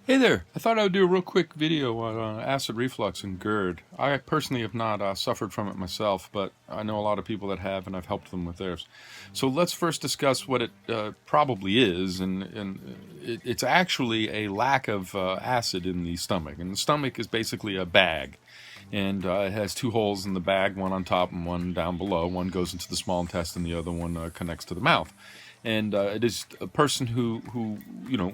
Hey there, I thought I would do a real quick video on acid reflux and Gerd. I personally have not suffered from it myself, but I know a lot of people that have, and I've helped them with theirs. So let's first discuss what it probably is, and it's actually a lack of acid in the stomach. And the stomach is basically a bag, and it has two holes in the bag, one on top and one down below. One goes into the small intestine, the other one connects to the mouth. And it is a person who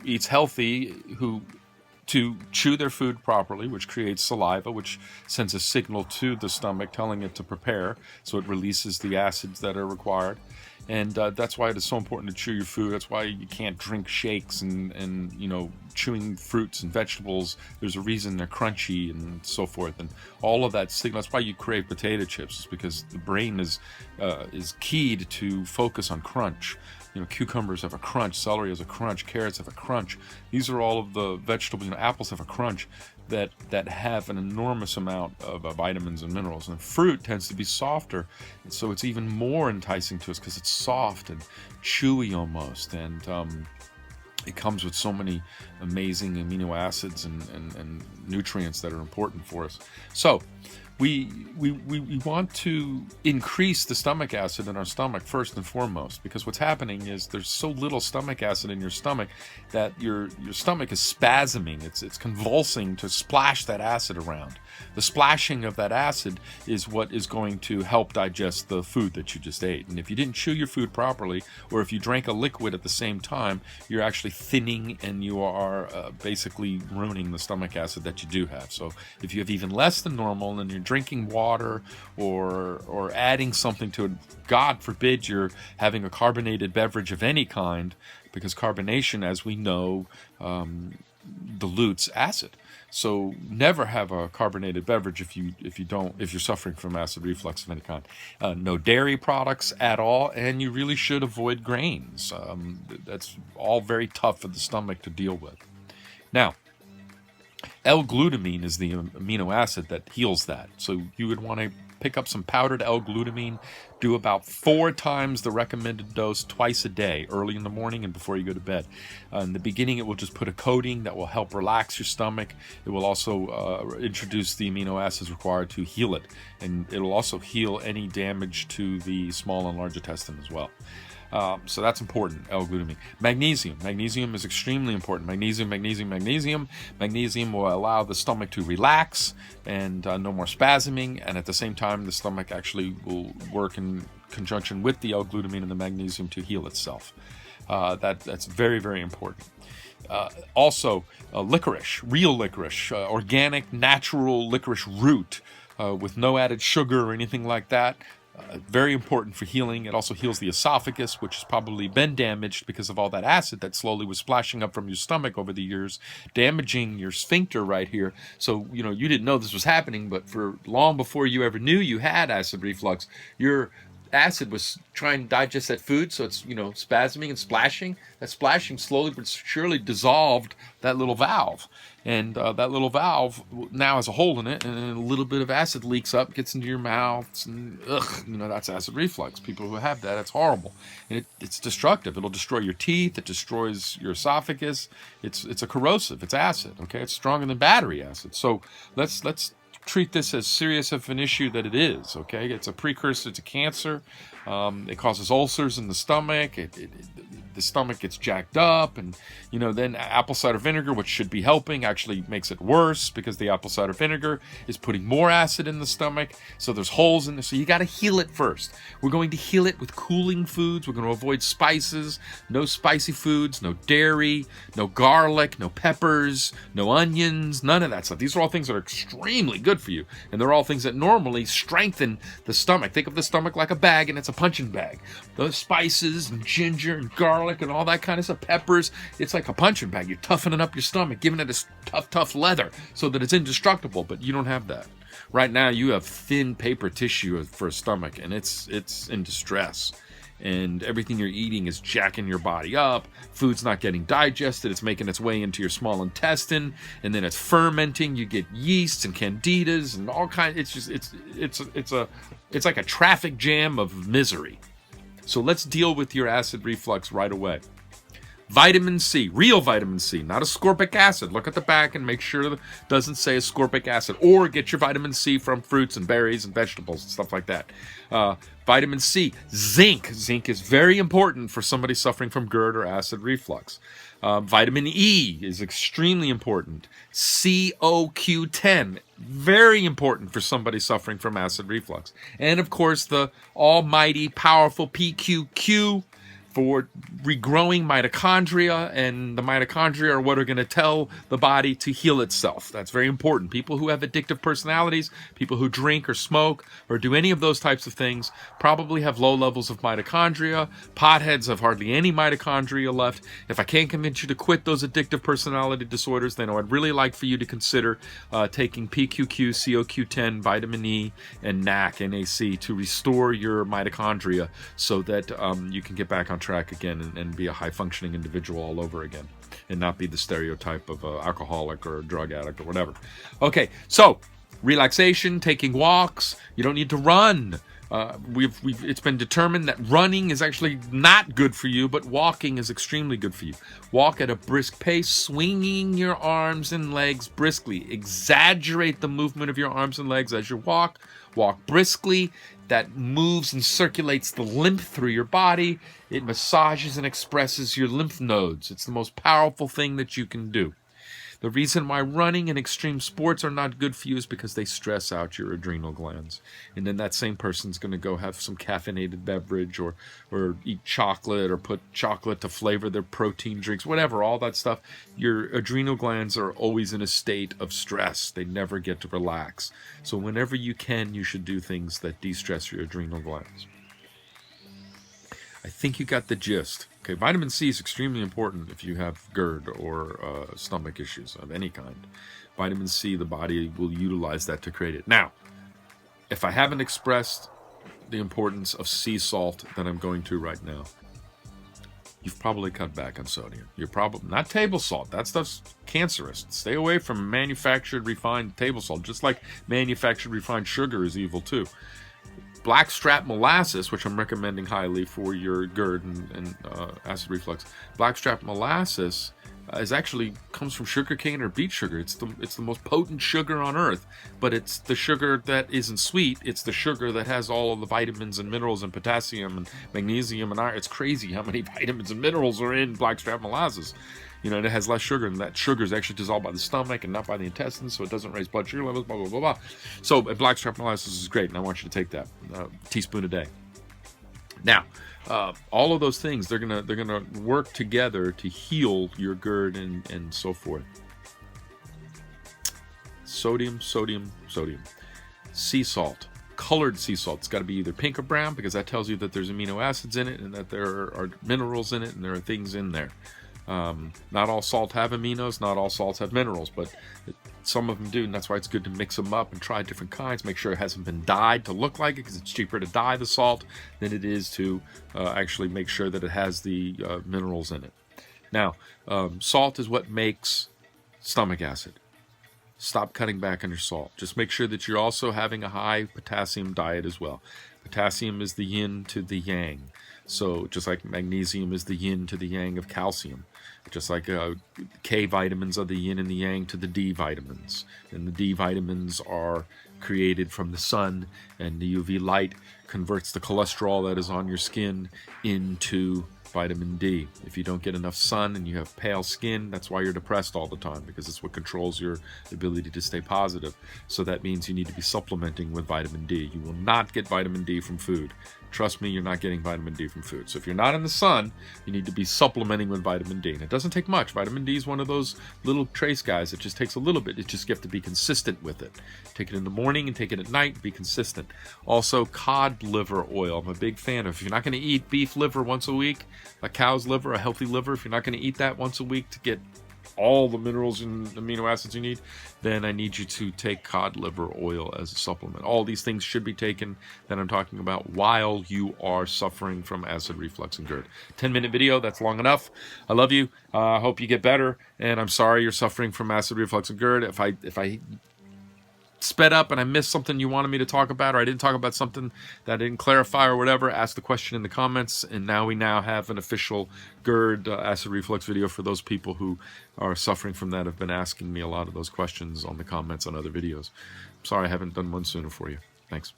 eats healthy, who to chew their food properly, which creates saliva, which sends a signal to the stomach telling it to prepare, so it releases the acids that are required. And that's why it is so important to chew your food. That's why you can't drink shakes and chewing fruits and vegetables. There's a reason they're crunchy and so forth, and all of that signal. That's why you crave potato chips, is because the brain is keyed to focus on crunch. Cucumbers have a crunch, celery has a crunch, carrots have a crunch. These are all of the vegetables. Apples have a crunch that have an enormous amount of vitamins and minerals. And fruit tends to be softer, and so it's even more enticing to us because it's soft and chewy almost. And it comes with so many amazing amino acids and nutrients that are important for us. So we want to increase the stomach acid in our stomach first and foremost, because what's happening is there's so little stomach acid in your stomach that your stomach is spasming. It's convulsing to splash that acid around. The splashing of that acid is what is going to help digest the food that you just ate. And if you didn't chew your food properly, or if you drank a liquid at the same time, you're actually thinning and you are basically ruining the stomach acid that you do have. So if you have even less than normal and you're drinking water or adding something to it, God forbid you're having a carbonated beverage of any kind, because carbonation, as we know, dilutes acid. So never have a carbonated beverage if you're suffering from acid reflux of any kind. No dairy products at all, and you really should avoid grains. That's all very tough for the stomach to deal with. Now, L-glutamine is the amino acid that heals that. So you would want to pick up some powdered L-glutamine, do about 4 times the recommended dose twice a day, early in the morning and before you go to bed. In the beginning, it will just put a coating that will help relax your stomach. It will also introduce the amino acids required to heal it, and it will also heal any damage to the small and large intestine as well. So that's important, L-glutamine. Magnesium. Magnesium is extremely important. Magnesium will allow the stomach to relax and no more spasming, and at the same time, the stomach actually will work in conjunction with the L-glutamine and the magnesium to heal itself. That's very, very important. Also, licorice, real licorice, organic, natural licorice root with no added sugar or anything like that. Very important for healing. It also heals the esophagus, which has probably been damaged because of all that acid that slowly was splashing up from your stomach over the years, damaging your sphincter right here. So, you didn't know this was happening, but for long before you ever knew you had acid reflux, your acid was trying to digest that food, so it's spasming and splashing. That splashing slowly but surely dissolved that little valve, and that little valve now has a hole in it, and a little bit of acid leaks up, gets into your mouth, and that's acid reflux. People who have that, it's horrible, and it's destructive. It'll destroy your teeth. It destroys your esophagus. It's a corrosive. It's acid. Okay, it's stronger than battery acid. So let's treat this as serious of an issue that it is. Okay, it's a precursor to cancer. It causes ulcers in the stomach. The stomach gets jacked up, and then apple cider vinegar, which should be helping, actually makes it worse, because the apple cider vinegar is putting more acid in the stomach, so there's holes in there. So you got to heal it first. We're going to heal it with cooling foods. We're going to avoid spices, no spicy foods, no dairy, no garlic, no peppers, no onions, none of that stuff. These are all things that are extremely good for you, and they're all things that normally strengthen the stomach. Think of the stomach like a bag, and it's a punching bag. Those spices and ginger and garlic and all that kind of stuff, peppers, it's like a punching bag. You're toughening up your stomach, giving it a tough leather so that it's indestructible, but you don't have that. Right now, you have thin paper tissue for a stomach, and it's in distress. And everything you're eating is jacking your body up. Food's not getting digested. It's making its way into your small intestine, and then it's fermenting. You get yeasts and candidas and all kinds. It's like a traffic jam of misery. So let's deal with your acid reflux right away. Vitamin C, real vitamin C, not ascorbic acid. Look at the back and make sure it doesn't say ascorbic acid. Or get your vitamin C from fruits and berries and vegetables and stuff like that. Vitamin C, zinc. Zinc is very important for somebody suffering from GERD or acid reflux. Vitamin E is extremely important. CoQ10, very important for somebody suffering from acid reflux. And of course, the almighty, powerful PQQ for regrowing mitochondria, and the mitochondria are what are going to tell the body to heal itself. That's very important. People who have addictive personalities, people who drink or smoke or do any of those types of things probably have low levels of mitochondria. Potheads have hardly any mitochondria left. If I can't convince you to quit those addictive personality disorders, then I'd really like for you to consider taking PQQ, CoQ10, vitamin E, and NAC to restore your mitochondria so that you can get back on track again and be a high-functioning individual all over again and not be the stereotype of an alcoholic or a drug addict or whatever. Okay, so relaxation, taking walks. You don't need to run. It's been determined that running is actually not good for you, but walking is extremely good for you. Walk at a brisk pace, swinging your arms and legs briskly. Exaggerate the movement of your arms and legs as you walk. Walk briskly. That moves and circulates the lymph through your body. It massages and expresses your lymph nodes. It's the most powerful thing that you can do. The reason why running and extreme sports are not good for you is because they stress out your adrenal glands. And then that same person's going to go have some caffeinated beverage or eat chocolate or put chocolate to flavor their protein drinks, whatever, all that stuff. Your adrenal glands are always in a state of stress. They never get to relax. So whenever you can, you should do things that de-stress your adrenal glands. I think you got the gist. Okay, vitamin C is extremely important if you have GERD or stomach issues of any kind. Vitamin C, the body will utilize that to create it. Now, if I haven't expressed the importance of sea salt that I'm going to right now, you've probably cut back on sodium. You're probably not table salt. That stuff's cancerous. Stay away from manufactured refined table salt, just like manufactured refined sugar is evil too. Blackstrap molasses, which I'm recommending highly for your GERD and acid reflux. Blackstrap molasses comes from sugarcane or beet sugar. It's the most potent sugar on earth, but it's the sugar that isn't sweet. It's the sugar that has all of the vitamins and minerals and potassium and magnesium and iron. It's crazy how many vitamins and minerals are in blackstrap molasses. You know, it has less sugar, and that sugar is actually dissolved by the stomach and not by the intestines, so it doesn't raise blood sugar levels, blah, blah, blah, blah. So blackstrap molasses is great, and I want you to take that, teaspoon a day. Now, all of those things, they're gonna work together to heal your GERD and so forth. Sodium. Sea salt. Colored sea salt. It's got to be either pink or brown because that tells you that there's amino acids in it and that there are minerals in it and there are things in there. Not all salt have aminos, not all salts have minerals, but some of them do, and that's why it's good to mix them up and try different kinds. Make sure it hasn't been dyed to look like it, because it's cheaper to dye the salt than it is to actually make sure that it has the minerals in it. Now, salt is what makes stomach acid. Stop cutting back on your salt. Just make sure that you're also having a high potassium diet as well. Potassium is the yin to the yang. So just like magnesium is the yin to the yang of calcium, just like K vitamins are the yin and the yang to the D vitamins. And the D vitamins are created from the sun, and the UV light converts the cholesterol that is on your skin into vitamin D. If you don't get enough sun and you have pale skin, that's why you're depressed all the time, because it's what controls your ability to stay positive. So that means you need to be supplementing with vitamin D. You will not get vitamin D from food. Trust me, you're not getting vitamin D from food. So if you're not in the sun, you need to be supplementing with vitamin D. And it doesn't take much. Vitamin D is one of those little trace guys. It just takes a little bit. It just you have to be consistent with it. Take it in the morning and take it at night. Be consistent. Also, cod liver oil. I'm a big fan of. If you're not going to eat beef liver once a week, a cow's liver, a healthy liver, if you're not going to eat that once a week to get all the minerals and amino acids you need, then I need you to take cod liver oil as a supplement. All these things should be taken that I'm talking about while you are suffering from acid reflux and GERD. 10-minute video, that's long enough. I love you. I hope you get better, and I'm sorry you're suffering from acid reflux and GERD. If I sped up and I missed something you wanted me to talk about, or I didn't talk about something that I didn't clarify or whatever, ask the question in the comments. And now we have an official Gerd acid reflux video for those people who are suffering from that, have been asking me a lot of those questions on the comments on other videos. Sorry I haven't done one sooner for you. Thanks.